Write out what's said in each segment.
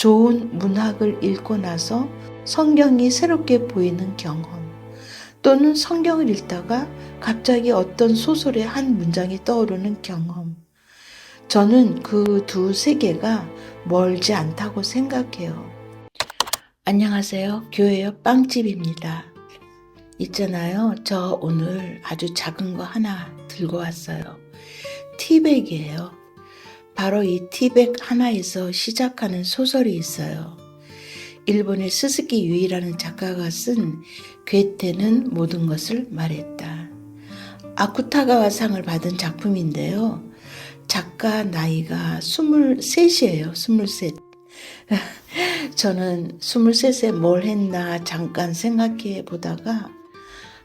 좋은 문학을 읽고 나서 성경이 새롭게 보이는 경험, 또는 성경을 읽다가 갑자기 어떤 소설의 한 문장이 떠오르는 경험. 저는 그 두 세계가 멀지 않다고 생각해요. 안녕하세요. 교회요 빵집입니다. 있잖아요. 저 오늘 아주 작은 거 하나 들고 왔어요. 티백이에요. 바로 이 티백 하나에서 시작하는 소설이 있어요. 일본의 스즈키 유이라는 작가가 쓴 괴테는 모든 것을 말했다. 아쿠타가와상을 받은 작품인데요. 작가 나이가 23이에요. 23. 저는 23에 뭘 했나 잠깐 생각해 보다가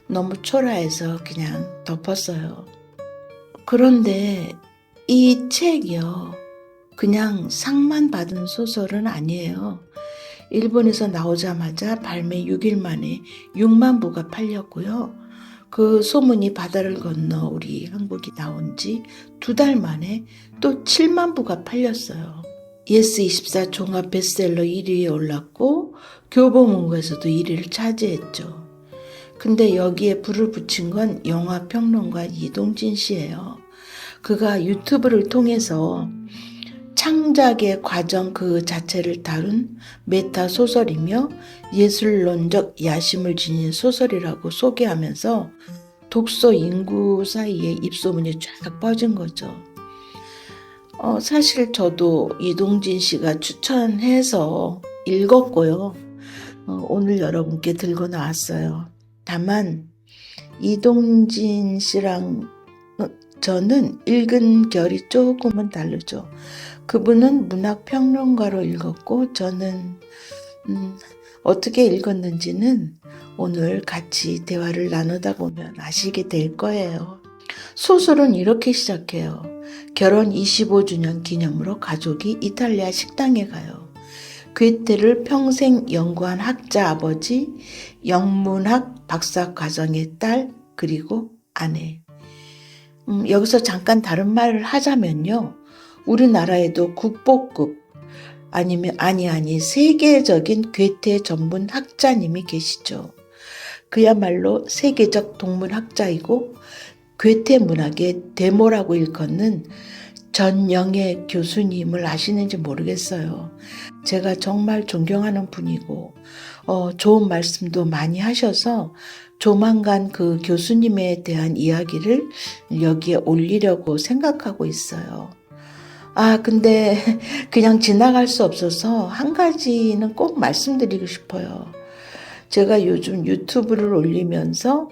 너무 초라해서 그냥 덮었어요. 그런데 이 책이요, 그냥 상만 받은 소설은 아니에요. 일본에서 나오자마자 발매 6일 만에 6만 부가 팔렸고요. 그 소문이 바다를 건너 우리 한국이 나온 지 2달 만에 또 7만 부가 팔렸어요. 예스24 종합 베스트셀러 1위에 올랐고 교보문고에서도 1위를 차지했죠. 근데 여기에 불을 붙인 건 영화평론가 이동진 씨예요. 그가 유튜브를 통해서 창작의 과정 그 자체를 다룬 메타 소설이며 예술론적 야심을 지닌 소설이라고 소개하면서 독서 인구 사이에 입소문이 쫙 퍼진 거죠. 사실 저도 이동진 씨가 추천해서 읽었고요. 오늘 여러분께 들고 나왔어요. 다만 이동진 씨랑 저는 읽은 결이 조금은 다르죠. 그분은 문학평론가로 읽었고 저는 어떻게 읽었는지는 오늘 같이 대화를 나누다 보면 아시게 될 거예요. 소설은 이렇게 시작해요. 결혼 25주년 기념으로 가족이 이탈리아 식당에 가요. 괴테를 평생 연구한 학자 아버지, 영문학 박사과정의 딸, 그리고 아내. 여기서 잠깐 다른 말을 하자면요. 우리나라에도 국보급 아니 세계적인 괴테 전문 학자님이 계시죠. 그야말로 세계적 동문학자이고 괴테 문학의 데모라고 일컫는 전영애 교수님을 아시는지 모르겠어요. 제가 정말 존경하는 분이고 좋은 말씀도 많이 하셔서 조만간 그 교수님에 대한 이야기를 여기에 올리려고 생각하고 있어요. 근데 그냥 지나갈 수 없어서 한 가지는 꼭 말씀드리고 싶어요. 제가 요즘 유튜브를 올리면서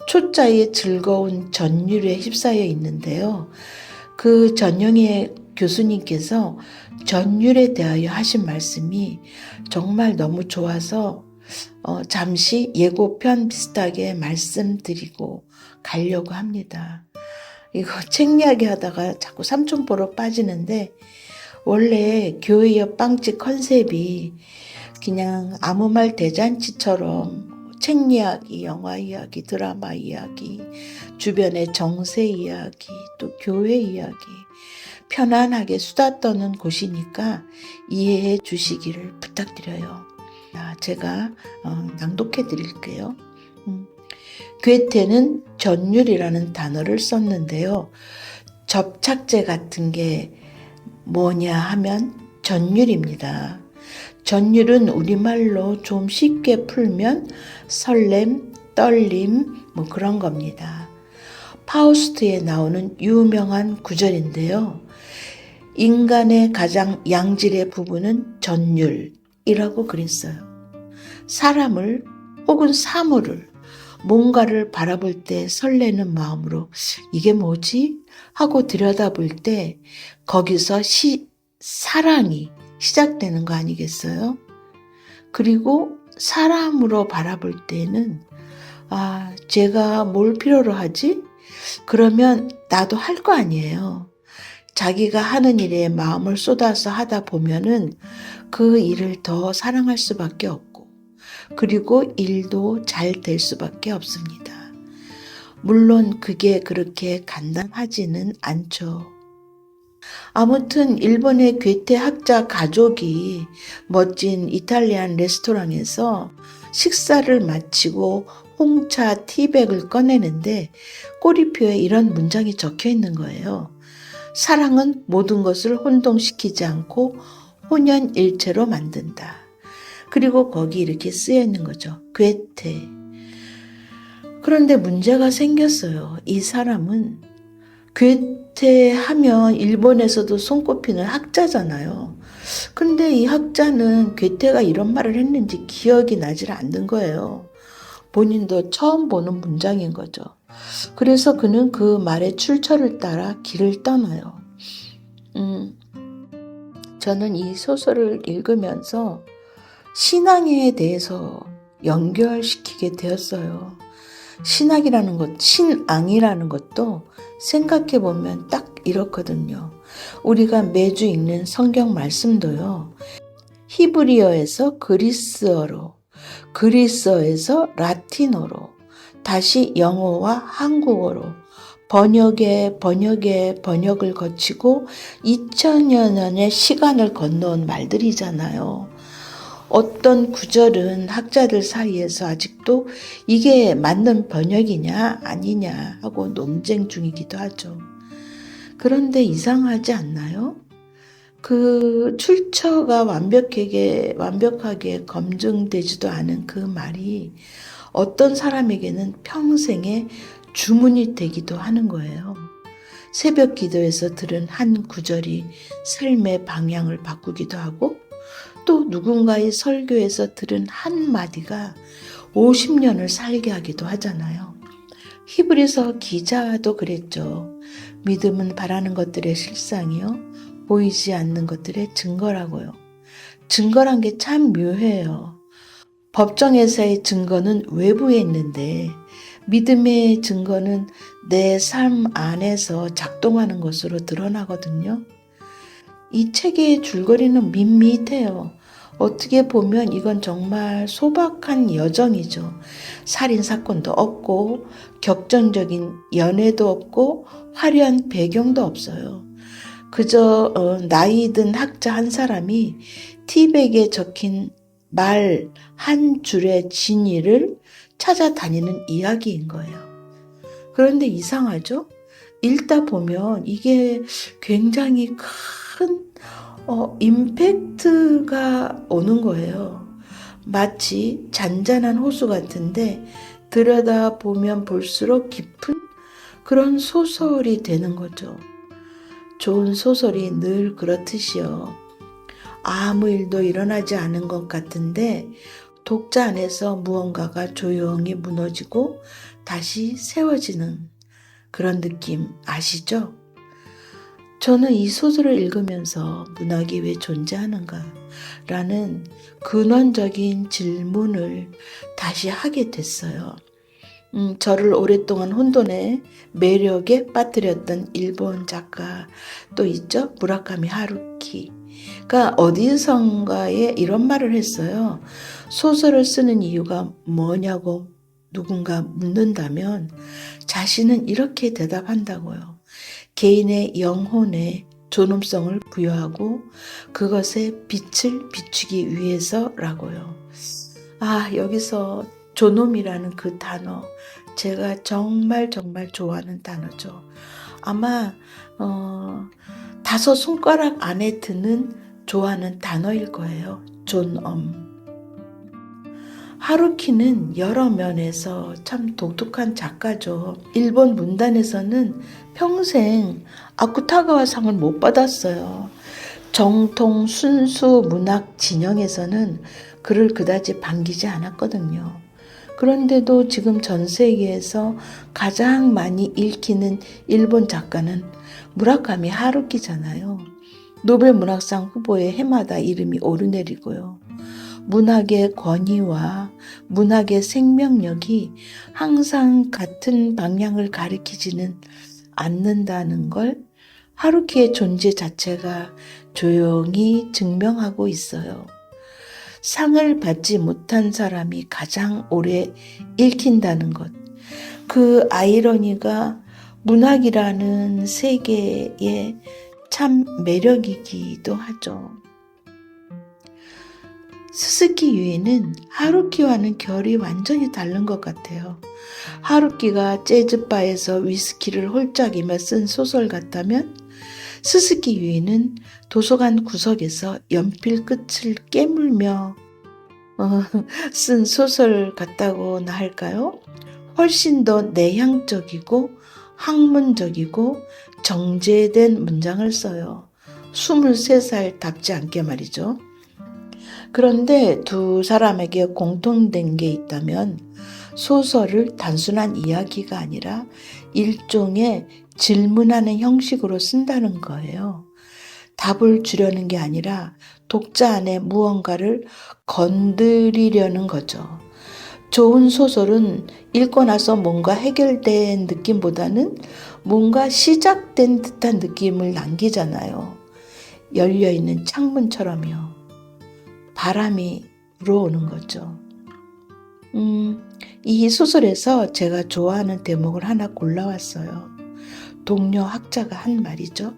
초짜의 즐거운 전율에 휩싸여 있는데요. 그 전영애 교수님께서 전율에 대하여 하신 말씀이 정말 너무 좋아서 잠시 예고편 비슷하게 말씀드리고 가려고 합니다. 이거 책 이야기 하다가 자꾸 삼촌보로 빠지는데 원래 교회 옆 빵집 컨셉이 그냥 아무 말 대잔치처럼 책 이야기, 영화 이야기, 드라마 이야기, 주변의 정세 이야기, 또 교회 이야기, 편안하게 수다 떠는 곳이니까 이해해 주시기를 부탁드려요. 제가 낭독해 드릴게요. 괴테는 전율이라는 단어를 썼는데요. 접착제 같은 게 뭐냐 하면 전율입니다. 전율은 우리말로 좀 쉽게 풀면 설렘, 떨림 뭐 그런 겁니다. 파우스트에 나오는 유명한 구절인데요. 인간의 가장 양질의 부분은 전율이라고 그랬어요. 사람을 혹은 사물을 뭔가를 바라볼 때 설레는 마음으로 이게 뭐지? 하고 들여다볼 때 거기서 사랑이 시작되는 거 아니겠어요? 그리고 사람으로 바라볼 때는 제가 뭘 필요로 하지? 그러면 나도 할 거 아니에요. 자기가 하는 일에 마음을 쏟아서 하다 보면은 그 일을 더 사랑할 수밖에 없고 그리고 일도 잘 될 수밖에 없습니다. 물론 그게 그렇게 간단하지는 않죠. 아무튼 일본의 괴테 학자 가족이 멋진 이탈리안 레스토랑에서 식사를 마치고 홍차 티백을 꺼내는데 꼬리표에 이런 문장이 적혀 있는 거예요. 사랑은 모든 것을 혼동시키지 않고 혼연일체로 만든다. 그리고 거기 이렇게 쓰여 있는 거죠. 괴테. 그런데 문제가 생겼어요. 이 사람은 괴테하면 일본에서도 손꼽히는 학자잖아요. 근데 이 학자는 괴테가 이런 말을 했는지 기억이 나질 않는 거예요. 본인도 처음 보는 문장인 거죠. 그래서 그는 그 말의 출처를 따라 길을 떠나요. 저는 이 소설을 읽으면서 신앙에 대해서 연결시키게 되었어요. 신앙이라는 것도 생각해보면 딱 이렇거든요. 우리가 매주 읽는 성경 말씀도요. 히브리어에서 그리스어로, 그리스어에서 라틴어로, 다시 영어와 한국어로 번역을 거치고 2000여 년의 시간을 건너온 말들이잖아요. 어떤 구절은 학자들 사이에서 아직도 이게 맞는 번역이냐 아니냐 하고 논쟁 중이기도 하죠. 그런데 이상하지 않나요? 그 출처가 완벽하게 검증되지도 않은 그 말이 어떤 사람에게는 평생의 주문이 되기도 하는 거예요. 새벽 기도에서 들은 한 구절이 삶의 방향을 바꾸기도 하고 또 누군가의 설교에서 들은 한 마디가 50년을 살게 하기도 하잖아요. 히브리서 기자도 그랬죠. 믿음은 바라는 것들의 실상이요. 보이지 않는 것들의 증거라고요. 증거란 게 참 묘해요. 법정에서의 증거는 외부에 있는데 믿음의 증거는 내 삶 안에서 작동하는 것으로 드러나거든요. 이 책의 줄거리는 밋밋해요. 어떻게 보면 이건 정말 소박한 여정이죠. 살인사건도 없고 격정적인 연애도 없고 화려한 배경도 없어요. 그저 나이 든 학자 한 사람이 티백에 적힌 말 한 줄의 진위를 찾아다니는 이야기인 거예요. 그런데 이상하죠? 읽다 보면 이게 굉장히 큰 임팩트가 오는 거예요. 마치 잔잔한 호수 같은데 들여다보면 볼수록 깊은 그런 소설이 되는 거죠. 좋은 소설이 늘 그렇듯이요. 아무 일도 일어나지 않은 것 같은데 독자 안에서 무언가가 조용히 무너지고 다시 세워지는 그런 느낌 아시죠? 저는 이 소설을 읽으면서 문학이 왜 존재하는가 라는 근원적인 질문을 다시 하게 됐어요. 저를 오랫동안 혼돈의 매력에 빠뜨렸던 일본 작가 또 있죠? 무라카미 하루키가 어디선가에 이런 말을 했어요. 소설을 쓰는 이유가 뭐냐고 누군가 묻는다면 자신은 이렇게 대답한다고요. 개인의 영혼에 존엄성을 부여하고 그것에 빛을 비추기 위해서라고요. 여기서 존엄이라는 그 단어 제가 정말 좋아하는 단어죠. 아마 5 손가락 안에 드는 좋아하는 단어일 거예요. 존엄. 하루키는 여러 면에서 참 독특한 작가죠. 일본 문단에서는 평생 아쿠타가와상을 못 받았어요. 정통 순수 문학 진영에서는 그를 그다지 반기지 않았거든요. 그런데도 지금 전 세계에서 가장 많이 읽히는 일본 작가는 무라카미 하루키잖아요. 노벨 문학상 후보에 해마다 이름이 오르내리고요. 문학의 권위와 문학의 생명력이 항상 같은 방향을 가리키지는 않는다는 걸 하루키의 존재 자체가 조용히 증명하고 있어요. 상을 받지 못한 사람이 가장 오래 읽힌다는 것. 그 아이러니가 문학이라는 세계에 참 매력이기도 하죠. 스스키 유이는 하루키와는 결이 완전히 다른 것 같아요. 하루키가 재즈바에서 위스키를 홀짝이며 쓴 소설 같다면 스스키 유이는 도서관 구석에서 연필 끝을 깨물며 쓴 소설 같다고나 할까요? 훨씬 더 내향적이고 학문적이고 정제된 문장을 써요. 23살답지 않게 말이죠. 그런데 두 사람에게 공통된 게 있다면 소설을 단순한 이야기가 아니라 일종의 질문하는 형식으로 쓴다는 거예요. 답을 주려는 게 아니라 독자 안에 무언가를 건드리려는 거죠. 좋은 소설은 읽고 나서 뭔가 해결된 느낌보다는 뭔가 시작된 듯한 느낌을 남기잖아요. 열려있는 창문처럼요. 바람이 불어오는 거죠. 이 소설에서 제가 좋아하는 대목을 하나 골라왔어요. 동료 학자가 한 말이죠.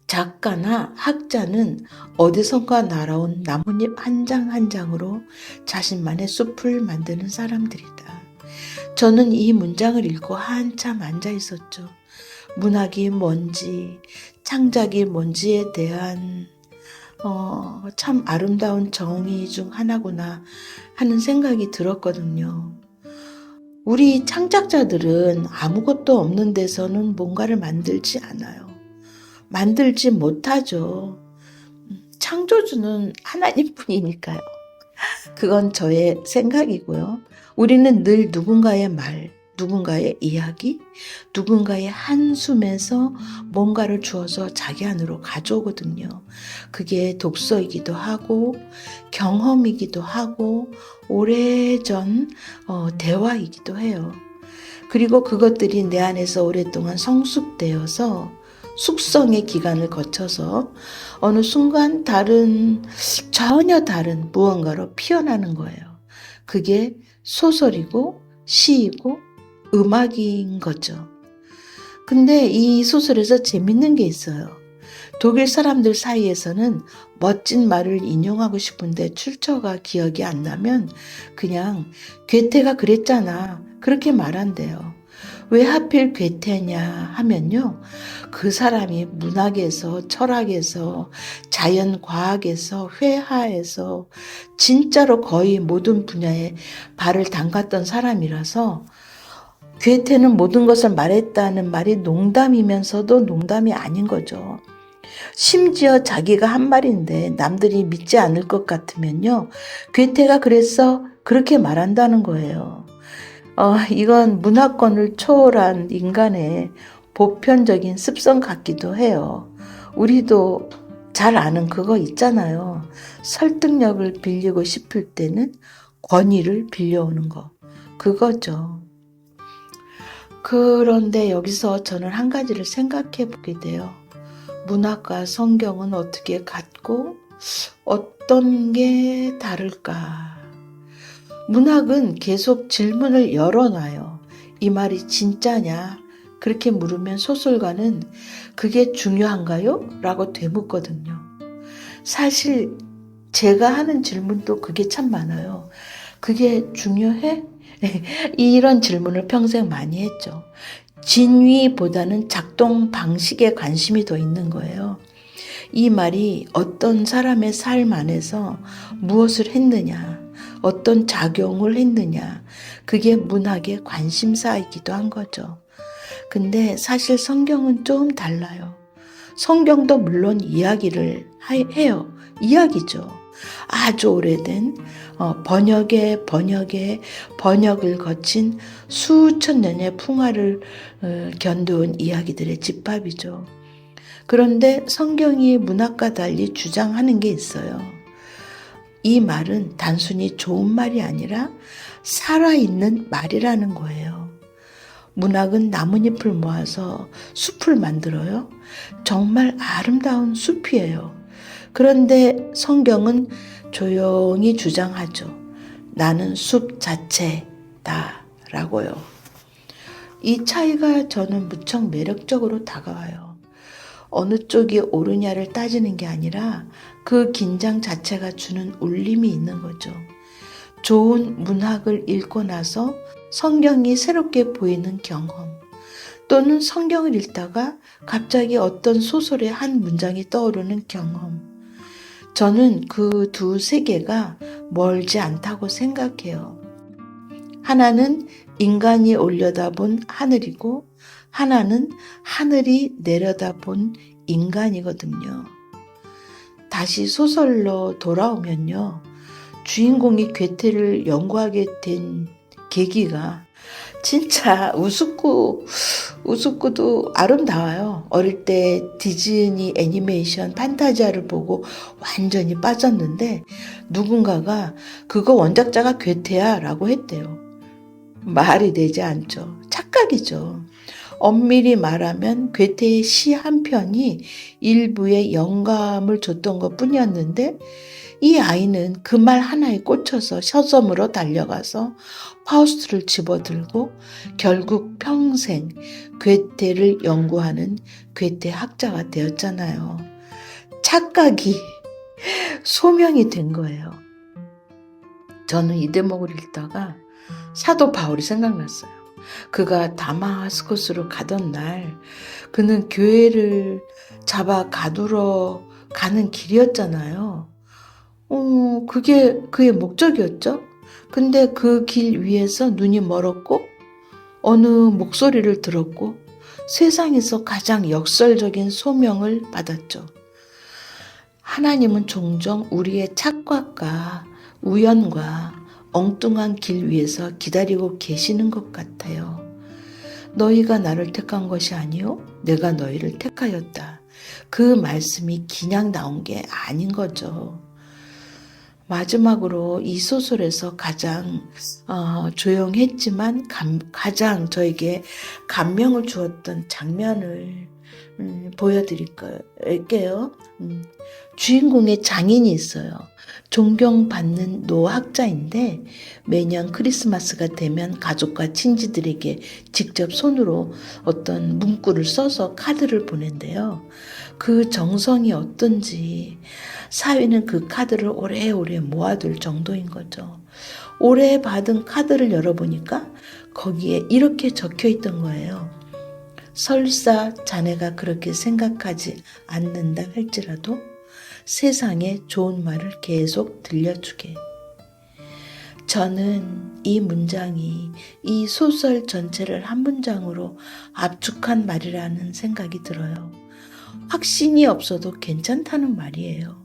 작가나 학자는 어디선가 날아온 나뭇잎 한 장 한 장으로 자신만의 숲을 만드는 사람들이다. 저는 이 문장을 읽고 한참 앉아 있었죠. 문학이 뭔지, 창작이 뭔지에 대한 참 아름다운 정의 중 하나구나 하는 생각이 들었거든요. 우리 창작자들은 아무것도 없는 데서는 뭔가를 만들지 않아요. 만들지 못하죠. 창조주는 하나님뿐이니까요. 그건 저의 생각이고요. 우리는 늘 누군가의 말, 누군가의 이야기, 누군가의 한숨에서 뭔가를 주어서 자기 안으로 가져오거든요. 그게 독서이기도 하고 경험이기도 하고 오래전 대화이기도 해요. 그리고 그것들이 내 안에서 오랫동안 성숙되어서 숙성의 기간을 거쳐서 어느 순간 전혀 다른 무언가로 피어나는 거예요. 그게 소설이고 시이고 음악인 거죠. 근데 이 소설에서 재밌는 게 있어요. 독일 사람들 사이에서는 멋진 말을 인용하고 싶은데 출처가 기억이 안 나면 그냥 괴테가 그랬잖아. 그렇게 말한대요. 왜 하필 괴테냐 하면요. 그 사람이 문학에서 철학에서 자연과학에서 회화에서 진짜로 거의 모든 분야에 발을 담갔던 사람이라서 괴테는 모든 것을 말했다는 말이 농담이면서도 농담이 아닌 거죠. 심지어 자기가 한 말인데 남들이 믿지 않을 것 같으면요. 괴테가 그랬어? 그렇게 말한다는 거예요. 이건 문화권을 초월한 인간의 보편적인 습성 같기도 해요. 우리도 잘 아는 그거 있잖아요. 설득력을 빌리고 싶을 때는 권위를 빌려오는 거. 그거죠. 그런데 여기서 저는 한 가지를 생각해 보게 돼요. 문학과 성경은 어떻게 같고 어떤 게 다를까? 문학은 계속 질문을 열어놔요. 이 말이 진짜냐? 그렇게 물으면 소설가는 그게 중요한가요? 라고 되묻거든요. 사실 제가 하는 질문도 그게 참 많아요. 그게 중요해? 이런 질문을 평생 많이 했죠. 진위보다는 작동 방식에 관심이 더 있는 거예요. 이 말이 어떤 사람의 삶 안에서 무엇을 했느냐, 어떤 작용을 했느냐, 그게 문학의 관심사이기도 한 거죠. 근데 사실 성경은 좀 달라요. 성경도 물론 이야기를 해요. 이야기죠. 아주 오래된 번역을 거친 수천 년의 풍화를 견뎌온 이야기들의 집합이죠. 그런데 성경이 문학과 달리 주장하는 게 있어요. 이 말은 단순히 좋은 말이 아니라 살아있는 말이라는 거예요. 문학은 나뭇잎을 모아서 숲을 만들어요. 정말 아름다운 숲이에요. 그런데 성경은 조용히 주장하죠. 나는 숲 자체다 라고요. 이 차이가 저는 무척 매력적으로 다가와요. 어느 쪽이 옳으냐를 따지는 게 아니라 그 긴장 자체가 주는 울림이 있는 거죠. 좋은 문학을 읽고 나서 성경이 새롭게 보이는 경험, 또는 성경을 읽다가 갑자기 어떤 소설의 한 문장이 떠오르는 경험. 저는 그 두 세계가 멀지 않다고 생각해요. 하나는 인간이 올려다본 하늘이고 하나는 하늘이 내려다본 인간이거든요. 다시 소설로 돌아오면요. 주인공이 괴테를 연구하게 된 계기가 진짜 우습고도 아름다워요. 어릴 때 디즈니 애니메이션 판타지아를 보고 완전히 빠졌는데 누군가가 그거 원작자가 괴테야 라고 했대요. 말이 되지 않죠. 착각이죠. 엄밀히 말하면 괴테의 시 한 편이 일부의 영감을 줬던 것 뿐이었는데 이 아이는 그 말 하나에 꽂혀서 서점으로 달려가서 파우스트를 집어들고 결국 평생 괴테를 연구하는 괴테 학자가 되었잖아요. 착각이 소명이 된 거예요. 저는 이 대목을 읽다가 사도 바울이 생각났어요. 그가 다마스커스로 가던 날 그는 교회를 잡아 가두러 가는 길이었잖아요. 그게 그의 목적이었죠. 근데 그 길 위에서 눈이 멀었고 어느 목소리를 들었고 세상에서 가장 역설적인 소명을 받았죠. 하나님은 종종 우리의 착각과 우연과 엉뚱한 길 위에서 기다리고 계시는 것 같아요. 너희가 나를 택한 것이 아니요 내가 너희를 택하였다. 그 말씀이 그냥 나온 게 아닌 거죠. 마지막으로 이 소설에서 가장 조용했지만 가장 저에게 감명을 주었던 장면을 보여드릴게요. 주인공의 장인이 있어요. 존경받는 노학자인데 매년 크리스마스가 되면 가족과 친지들에게 직접 손으로 어떤 문구를 써서 카드를 보낸대요. 그 정성이 어떤지 사위는 그 카드를 오래오래 모아둘 정도인 거죠. 올해 받은 카드를 열어보니까 거기에 이렇게 적혀 있던 거예요. 설사 자네가 그렇게 생각하지 않는다 할지라도 세상에 좋은 말을 계속 들려주게. 저는 이 문장이 이 소설 전체를 한 문장으로 압축한 말이라는 생각이 들어요. 확신이 없어도 괜찮다는 말이에요.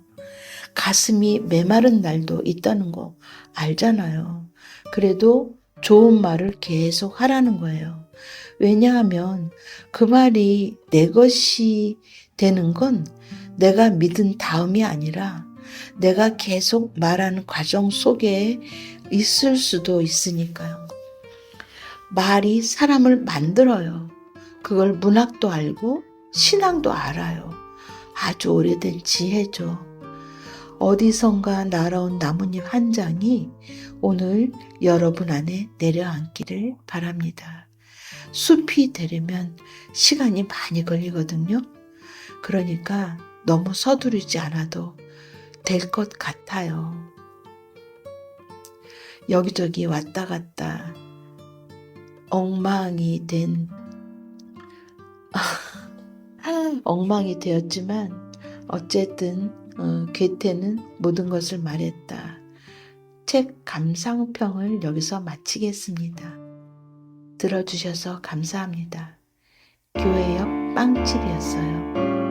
가슴이 메마른 날도 있다는 거 알잖아요. 그래도 좋은 말을 계속 하라는 거예요. 왜냐하면 그 말이 내 것이 되는 건 내가 믿은 다음이 아니라 내가 계속 말하는 과정 속에 있을 수도 있으니까요. 말이 사람을 만들어요. 그걸 문학도 알고 신앙도 알아요. 아주 오래된 지혜죠. 어디선가 날아온 나뭇잎 한 장이 오늘 여러분 안에 내려앉기를 바랍니다. 숲이 되려면 시간이 많이 걸리거든요. 그러니까 너무 서두르지 않아도 될 것 같아요. 여기저기 왔다 갔다 엉망이 되었지만 어쨌든 괴테는 모든 것을 말했다. 책 감상평을 여기서 마치겠습니다. 들어주셔서 감사합니다. 교회 옆 빵집이었어요.